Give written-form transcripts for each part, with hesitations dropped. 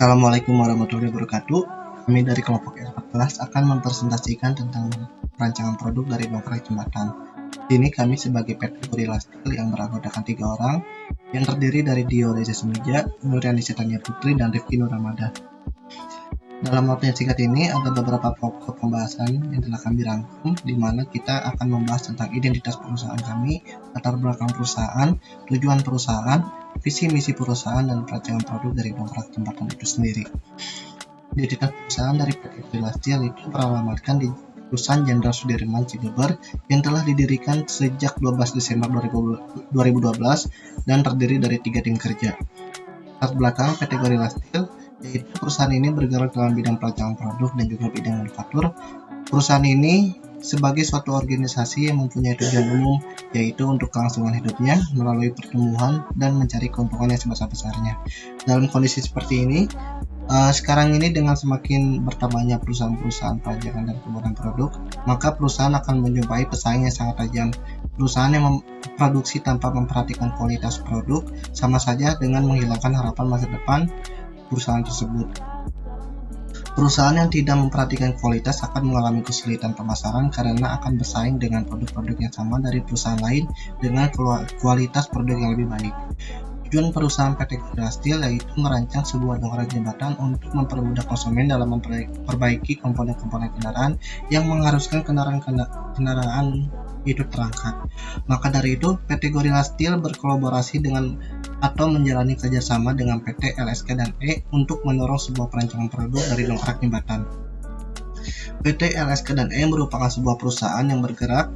Assalamualaikum warahmatullahi wabarakatuh. Kami dari kelompok R14 akan mempresentasikan tentang perancangan produk dari dongkrak jembatan. Di sini kami sebagai PT Gorilla Steel yang beranggotakan 3 orang yang terdiri dari Dio Reza Semija, Nuriani Setania Putri, dan Rifki Nuramada. Dalam waktu yang singkat ini ada beberapa pokok pembahasan yang telah kami rangkum, di mana kita akan membahas tentang identitas perusahaan kami, latar belakang perusahaan, tujuan perusahaan, visi misi perusahaan, dan perancangan produk dari dongkrak jembatan itu sendiri. Identitas perusahaan dari PT Gorilla Steel itu beralamatkan di perusahaan Jenderal Sudirman Cibeber yang telah didirikan sejak 12 Desember 2012 dan terdiri dari 3 tim kerja. Latar belakang PT Gorilla Steel yaitu perusahaan ini bergerak dalam bidang perancangan produk dan juga bidang manufaktur. Perusahaan ini sebagai suatu organisasi yang mempunyai tujuan umum, yaitu untuk kelangsungan hidupnya melalui pertumbuhan dan mencari keuntungan yang sebesar-besarnya. Dalam kondisi seperti ini, sekarang ini dengan semakin bertambahnya perusahaan-perusahaan perajangan dan pembuatan produk, maka perusahaan akan menjumpai pesaing yang sangat tajam. Perusahaan yang memproduksi tanpa memperhatikan kualitas produk sama saja dengan menghilangkan harapan masa depan perusahaan tersebut. Perusahaan yang tidak memperhatikan kualitas akan mengalami kesulitan pemasaran karena akan bersaing dengan produk-produk yang sama dari perusahaan lain dengan kualitas produk yang lebih baik. Tujuan perusahaan PT Gorilla Steel yaitu merancang sebuah dongkrak jembatan untuk mempermudah konsumen dalam memperbaiki komponen-komponen kendaraan yang mengharuskan kendaraan itu terangkat. Maka dari itu, PT Gorilla Steel berkolaborasi dengan atau menjalani kerjasama dengan PT LSK dan E untuk mendorong sebuah perancangan produk dari dongkrak jembatan. PT LSK dan E merupakan sebuah perusahaan yang bergerak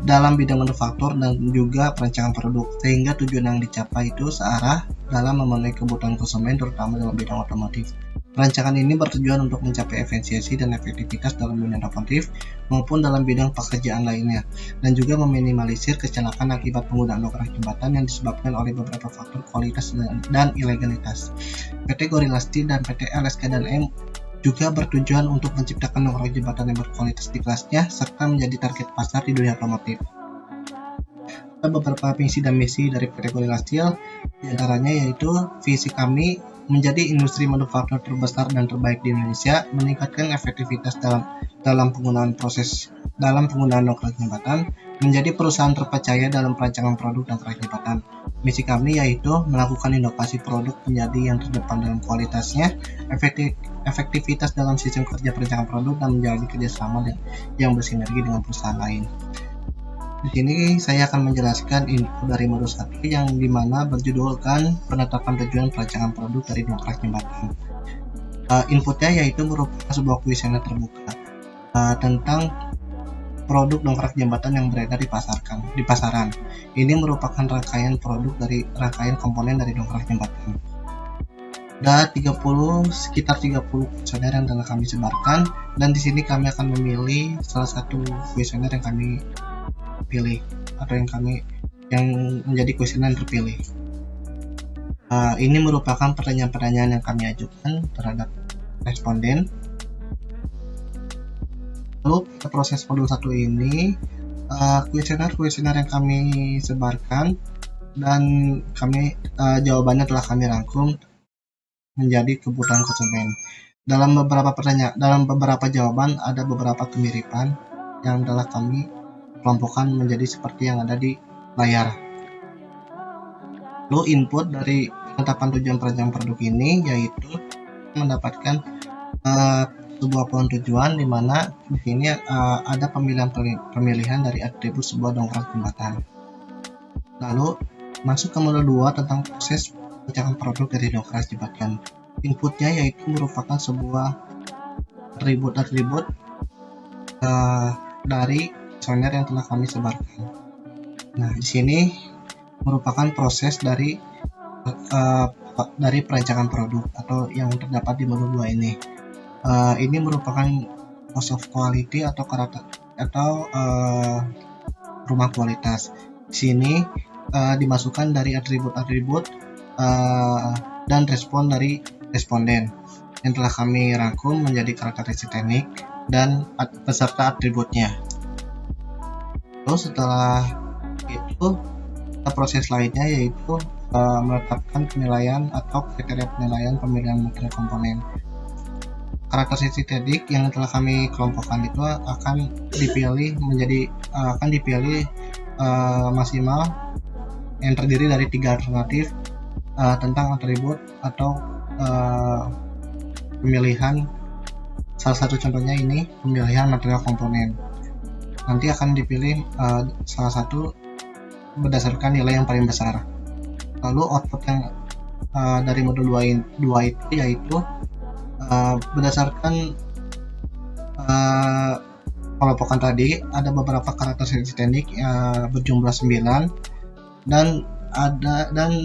dalam bidang manufaktur dan juga perancangan produk, sehingga tujuan yang dicapai itu searah dalam memenuhi kebutuhan konsumen terutama dalam bidang otomotif. Perancangan ini bertujuan untuk mencapai efisiensi dan efektivitas dalam bidang otomotif maupun dalam bidang pekerjaan lainnya, dan juga meminimalisir kecelakaan akibat penggunaan dongkrak jembatan yang disebabkan oleh beberapa faktor kualitas dan ilegalitas. PT Gorilla Steel dan PT LSK dan M juga bertujuan untuk menciptakan dongkrak jembatan yang berkualitas di kelasnya serta menjadi target pasar di dunia otomotif. Ada beberapa visi dan misi dari PT Gorilla Steel, diantaranya yaitu visi kami menjadi industri manufaktur terbesar dan terbaik di Indonesia, meningkatkan efektivitas dalam penggunaan dongkrak jembatan, menjadi perusahaan terpercaya dalam perancangan produk dongkrak jembatan. Misi kami yaitu melakukan inovasi produk menjadi yang terdepan dalam kualitasnya, efektivitas dalam sistem kerja perancangan produk, dan menjalani kerjasama yang bersinergi dengan perusahaan lain. Di sini saya akan menjelaskan info dari modul 1 yang dimana berjudulkan penetapan tujuan perancangan produk dari dongkrak jembatan. Inputnya yaitu merupakan sebuah kuesioner terbuka tentang produk dongkrak jembatan yang beredar di pasaran. Ini merupakan rangkaian produk dari rangkaian komponen dari dongkrak jembatan. Ada sekitar 30 kuesioner yang telah kami sebarkan, dan di sini kami akan memilih salah satu kuesioner yang kami pilih atau yang menjadi kuesioner terpilih. Ini merupakan pertanyaan-pertanyaan yang kami ajukan terhadap responden. Lalu pada proses modul 1 ini, kuesioner yang kami sebarkan dan jawabannya telah kami rangkum menjadi kebutuhan konsumen. Dalam beberapa jawaban ada beberapa kemiripan yang telah kami kelompokkan menjadi seperti yang ada di layar. Lalu input dari penetapan tujuan perancangan produk ini yaitu mendapatkan sebuah pohon tujuan, di mana di sini ada pemilihan dari atribut sebuah dongkrak jembatan. Lalu masuk ke modul 2 tentang proses perancangan produk dari dongkrak jembatan. Inputnya yaitu merupakan sebuah atribut dari kuesioner yang telah kami sebarkan. Nah, di sini merupakan proses dari perancangan produk atau yang terdapat di modul 2 ini. Ini merupakan cost of quality atau rumah kualitas. Di sini dimasukkan dari atribut-atribut dan respon dari responden yang telah kami rangkum menjadi karakteristik teknik dan beserta atributnya. Lalu setelah itu proses lainnya yaitu menetapkan penilaian atau kriteria penilaian pemilihan material komponen. Karakter sintetik yang telah kami kelompokkan itu akan dipilih maksimal yang terdiri dari 3 alternatif tentang atribut atau pemilihan. Salah satu contohnya ini pemilihan material komponen. Nanti akan dipilih salah satu berdasarkan nilai yang paling besar. Lalu output yang dari modul 2 itu yaitu berdasarkan kelompokan tadi ada beberapa karakter sintetik berjumlah 9 dan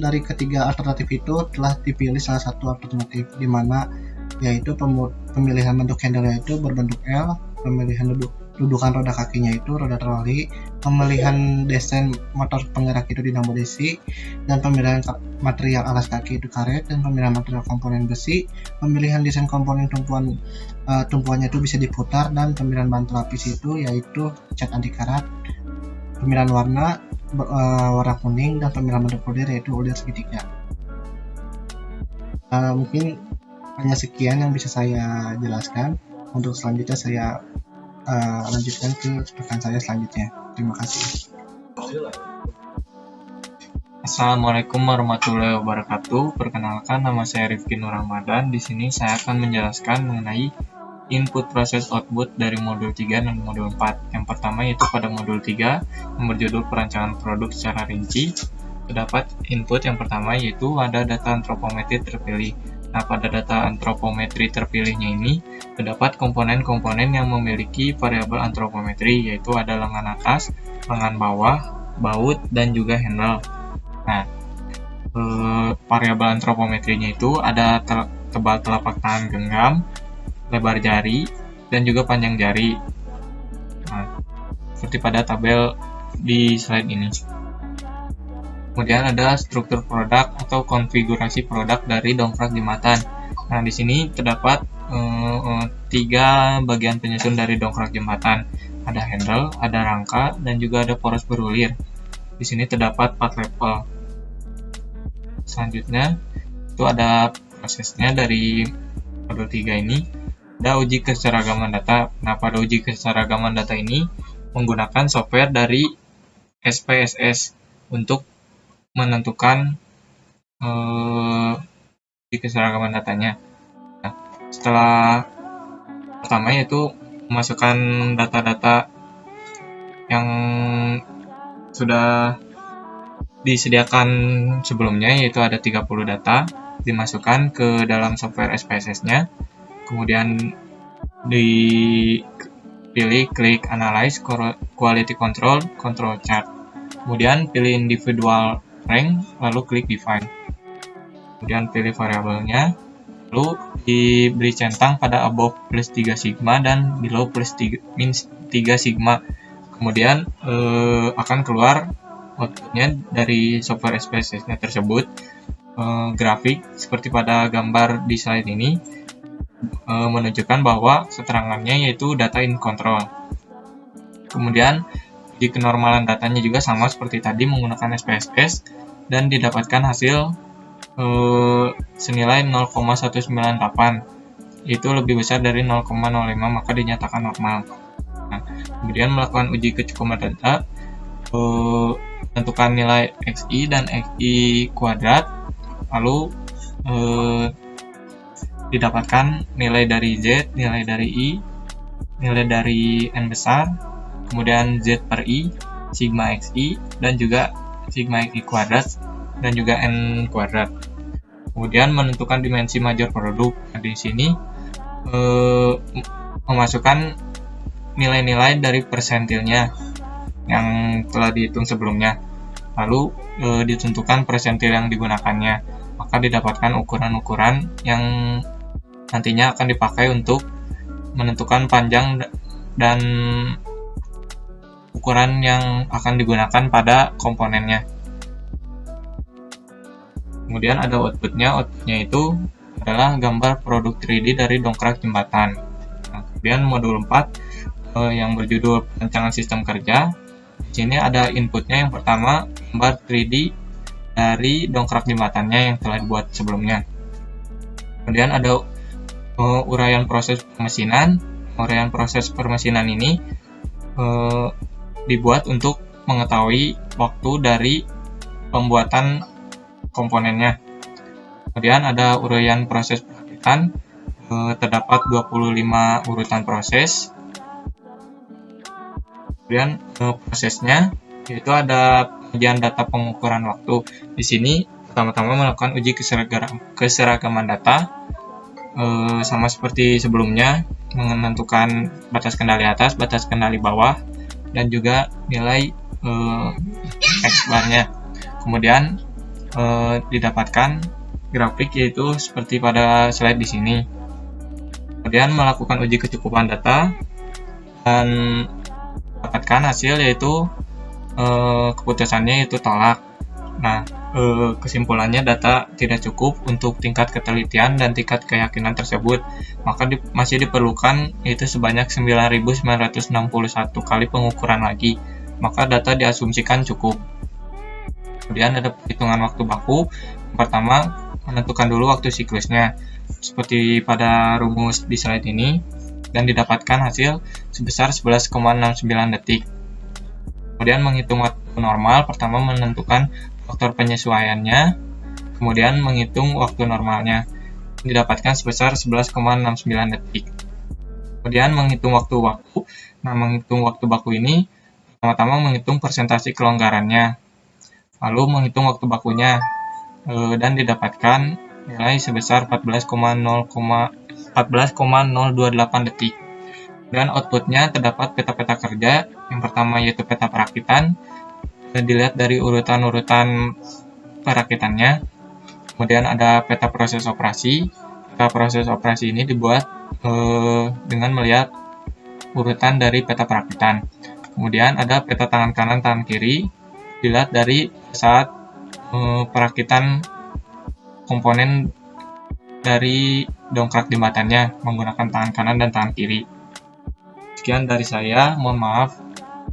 dari ketiga alternatif itu telah dipilih salah satu alternatif di mana yaitu pemilihan bentuk handle itu berbentuk L, pemilihan dudukan roda kakinya itu roda troli, pemilihan desain motor penggerak itu dinamo besi, dan pemilihan material alas kaki itu karet, dan pemilihan material komponen besi, pemilihan desain komponen tumpuannya itu bisa diputar, dan pemilihan bahan pelapis itu yaitu cat anti karat, pemilihan warna kuning, dan pemilihan bentuk folder yaitu folder segitiga. Mungkin hanya sekian yang bisa saya jelaskan. Untuk selanjutnya saya lanjutkan ke rekan saya selanjutnya. Terima kasih. Assalamualaikum warahmatullahi wabarakatuh. Perkenalkan, nama saya Rifki Nur Ramadan. Di sini saya akan menjelaskan mengenai input proses output dari modul 3 dan modul 4. Yang pertama yaitu pada modul 3 yang berjudul perancangan produk secara rinci. Terdapat input yang pertama yaitu ada data antropometri terpilih. Nah, pada data antropometri terpilihnya ini terdapat komponen-komponen yang memiliki variabel antropometri, yaitu ada lengan atas, lengan bawah, baut, dan juga handle. Nah, variabel antropometrinya itu ada tebal telapak tangan genggam, lebar jari, dan juga panjang jari. Nah, seperti pada tabel di slide ini. Kemudian ada struktur produk atau konfigurasi produk dari dongkrak jembatan. Nah, di sini terdapat 3 bagian penyusun dari dongkrak jembatan. Ada handle, ada rangka, dan juga ada poros berulir. Di sini terdapat 4 level. Selanjutnya, itu ada prosesnya dari modul 3 ini. Ada uji keseragaman data. Nah, pada uji keseragaman data ini menggunakan software dari SPSS untuk menentukan uji keseragaman datanya. Nah, setelah pertama yaitu memasukkan data-data yang sudah disediakan sebelumnya, yaitu ada 30 data, dimasukkan ke dalam software SPSS-nya, kemudian dipilih klik Analyze Quality Control Chart, kemudian pilih Individual Rank, lalu klik Define, kemudian pilih variabelnya, lalu diberi centang pada above plus 3 sigma dan below plus min 3 sigma. Kemudian akan keluar outputnya dari software SPSS-nya tersebut, grafik seperti pada gambar di slide ini, menunjukkan bahwa keterangannya yaitu data in control. Kemudian uji kenormalan datanya juga sama seperti tadi menggunakan SPSS dan didapatkan hasil senilai 0,198, itu lebih besar dari 0,05, maka dinyatakan normal. Nah, kemudian melakukan uji kecukupan data, tentukan nilai XI dan XI kuadrat, lalu didapatkan nilai dari Z, nilai dari I, nilai dari N besar, kemudian Z per I, sigma XI, dan juga sigma XI kuadrat, dan juga N kuadrat. Kemudian menentukan dimensi major produk. Nah, di sini memasukkan nilai-nilai dari persentilnya yang telah dihitung sebelumnya, lalu ditentukan persentil yang digunakannya, maka didapatkan ukuran-ukuran yang nantinya akan dipakai untuk menentukan panjang dan ukuran yang akan digunakan pada komponennya. Kemudian ada outputnya itu adalah gambar produk 3D dari dongkrak jembatan. Nah, kemudian modul 4 yang berjudul perancangan sistem kerja. Di sini ada inputnya yang pertama gambar 3D dari dongkrak jembatannya yang telah dibuat sebelumnya. Kemudian ada uraian proses pemesinan. Uraian proses permesinan ini dibuat untuk mengetahui waktu dari pembuatan komponennya. Kemudian ada uraian proses perakitan, terdapat 25 urutan proses. Kemudian prosesnya yaitu ada pengujian data pengukuran waktu. Di sini pertama-tama melakukan uji keseragaman data, sama seperti sebelumnya, menentukan batas kendali atas, batas kendali bawah, dan juga nilai X-bar-nya. Kemudian didapatkan grafik yaitu seperti pada slide di sini. Kemudian melakukan uji kecukupan data dan dapatkan hasil yaitu keputusannya yaitu tolak. Nah, kesimpulannya data tidak cukup untuk tingkat ketelitian dan tingkat keyakinan tersebut, maka masih diperlukan yaitu sebanyak 9.961 kali pengukuran lagi, maka data diasumsikan cukup. Kemudian ada perhitungan waktu baku. Yang pertama, menentukan dulu waktu siklusnya seperti pada rumus di slide ini, dan didapatkan hasil sebesar 11,69 detik. Kemudian menghitung waktu normal, pertama menentukan faktor penyesuaiannya, kemudian menghitung waktu normalnya, didapatkan sebesar 11,69 detik. Kemudian menghitung waktu baku. Nah, menghitung waktu baku ini pertama-tama menghitung persentase kelonggarannya, lalu menghitung waktu bakunya, dan didapatkan nilai sebesar 14,028 detik. Dan outputnya terdapat peta-peta kerja. Yang pertama yaitu peta perakitan, dilihat dari urutan-urutan perakitannya. Kemudian ada peta proses operasi. Peta proses operasi ini dibuat dengan melihat urutan dari peta perakitan. Kemudian ada peta tangan kanan, tangan kiri, dilihat dari saat perakitan komponen dari dongkrak jembatannya menggunakan tangan kanan dan tangan kiri. Sekian dari saya, mohon maaf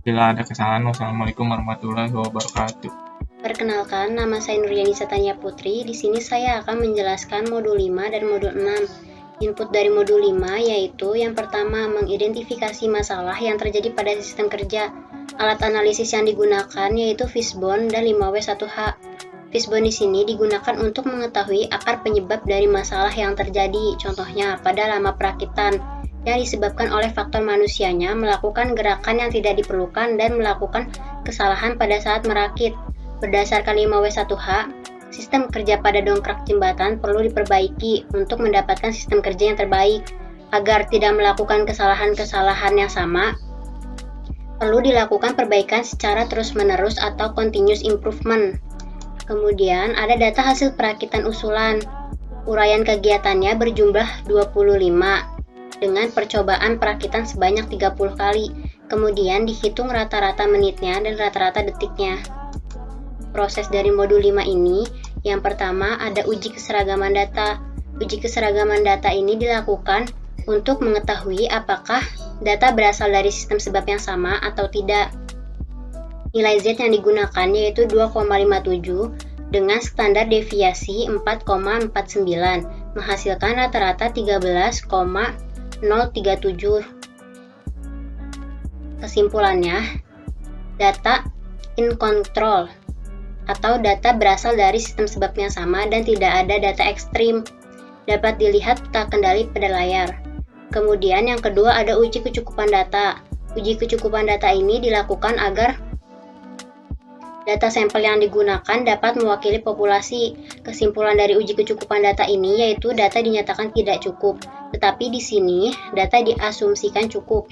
bila ada kesalahan. Wassalamualaikum warahmatullahi wabarakatuh. Perkenalkan, nama saya Nuryanisa Tania Putri. Di sini saya akan menjelaskan modul 5 dan modul 6. Input dari modul 5 yaitu yang pertama, mengidentifikasi masalah yang terjadi pada sistem kerja. Alat analisis yang digunakan yaitu Fishbone dan 5W1H. Fishbone di sini digunakan untuk mengetahui akar penyebab dari masalah yang terjadi, contohnya pada lama perakitan, yang disebabkan oleh faktor manusianya melakukan gerakan yang tidak diperlukan dan melakukan kesalahan pada saat merakit. Berdasarkan 5W1H, sistem kerja pada dongkrak jembatan perlu diperbaiki untuk mendapatkan sistem kerja yang terbaik. Agar tidak melakukan kesalahan-kesalahan yang sama, perlu dilakukan perbaikan secara terus-menerus atau continuous improvement. Kemudian ada data hasil perakitan usulan. Uraian kegiatannya berjumlah 25 dengan percobaan perakitan sebanyak 30 kali. Kemudian dihitung rata-rata menitnya dan rata-rata detiknya. Proses dari modul 5 ini, yang pertama ada uji keseragaman data. Uji keseragaman data ini dilakukan untuk mengetahui apakah data berasal dari sistem sebab yang sama atau tidak. Nilai Z yang digunakan yaitu 2,57 dengan standar deviasi 4,49, menghasilkan rata-rata 13,037. Kesimpulannya, data in control atau data berasal dari sistem sebab yang sama dan tidak ada data ekstrim. Dapat dilihat peta kendali pada layar. Kemudian yang kedua ada uji kecukupan data. Uji kecukupan data ini dilakukan agar data sampel yang digunakan dapat mewakili populasi. Kesimpulan dari uji kecukupan data ini yaitu data dinyatakan tidak cukup, tetapi di sini data diasumsikan cukup.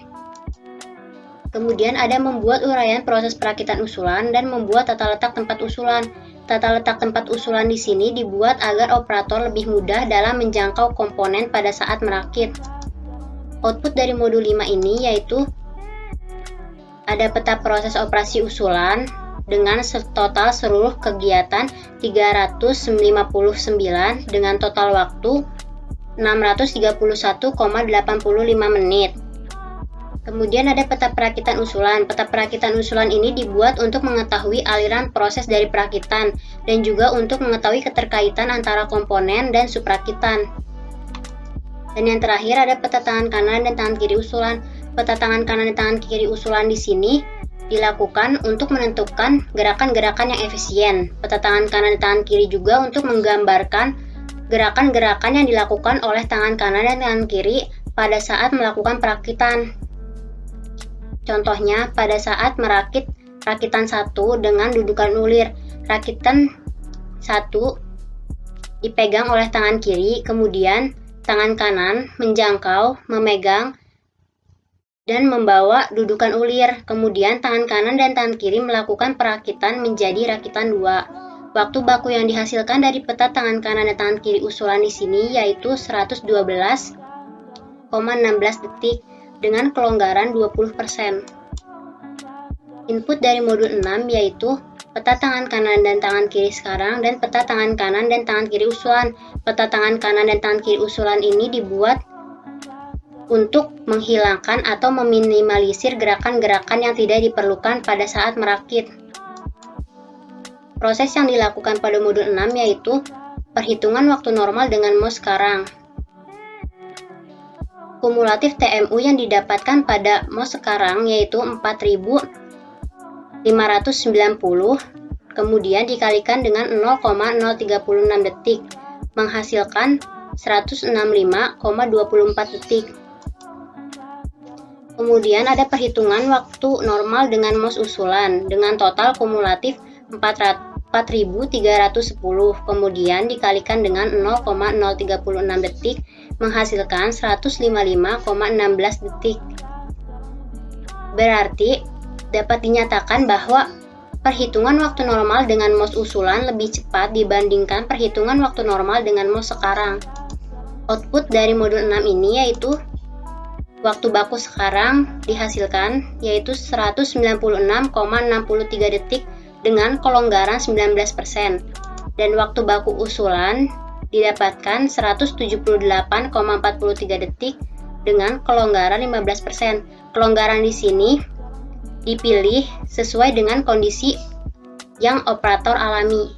Kemudian ada membuat uraian proses perakitan usulan dan membuat tata letak tempat usulan. Tata letak tempat usulan di sini dibuat agar operator lebih mudah dalam menjangkau komponen pada saat merakit. Output dari modul 5 ini yaitu ada peta proses operasi usulan dengan total seluruh kegiatan 359 dengan total waktu 631,85 menit. Kemudian ada peta perakitan usulan. Peta perakitan usulan ini dibuat untuk mengetahui aliran proses dari perakitan dan juga untuk mengetahui keterkaitan antara komponen dan subrakitan. Dan yang terakhir ada peta tangan kanan dan tangan kiri usulan. Peta tangan kanan dan tangan kiri usulan di sini dilakukan untuk menentukan gerakan-gerakan yang efisien. Peta tangan kanan dan tangan kiri juga untuk menggambarkan gerakan-gerakan yang dilakukan oleh tangan kanan dan tangan kiri pada saat melakukan perakitan. Contohnya, pada saat merakit rakitan 1 dengan dudukan ulir, rakitan 1 dipegang oleh tangan kiri, kemudian tangan kanan menjangkau, memegang, dan membawa dudukan ulir. Kemudian tangan kanan dan tangan kiri melakukan perakitan menjadi rakitan 2. Waktu baku yang dihasilkan dari peta tangan kanan dan tangan kiri usulan di sini yaitu 112,16 detik dengan kelonggaran 20%. Input dari modul 6 yaitu peta tangan kanan dan tangan kiri sekarang dan peta tangan kanan dan tangan kiri usulan. Peta tangan kanan dan tangan kiri usulan ini dibuat untuk menghilangkan atau meminimalisir gerakan-gerakan yang tidak diperlukan pada saat merakit. Proses yang dilakukan pada modul 6 yaitu perhitungan waktu normal dengan mouse sekarang. Kumulatif TMU yang didapatkan pada mouse sekarang yaitu 4.590, kemudian dikalikan dengan 0,036 detik, menghasilkan 165,24 detik. Kemudian ada perhitungan waktu normal dengan mouse usulan dengan total kumulatif 4.310, kemudian dikalikan dengan 0,036 detik, menghasilkan 155,16 detik. Berarti dapat dinyatakan bahwa perhitungan waktu normal dengan mouse usulan lebih cepat dibandingkan perhitungan waktu normal dengan mouse sekarang. Output dari modul 6 ini yaitu waktu baku sekarang dihasilkan yaitu 196,63 detik dengan kelonggaran 19%, dan waktu baku usulan didapatkan 178,43 detik dengan kelonggaran 15%. Kelonggaran di sini dipilih sesuai dengan kondisi yang operator alami.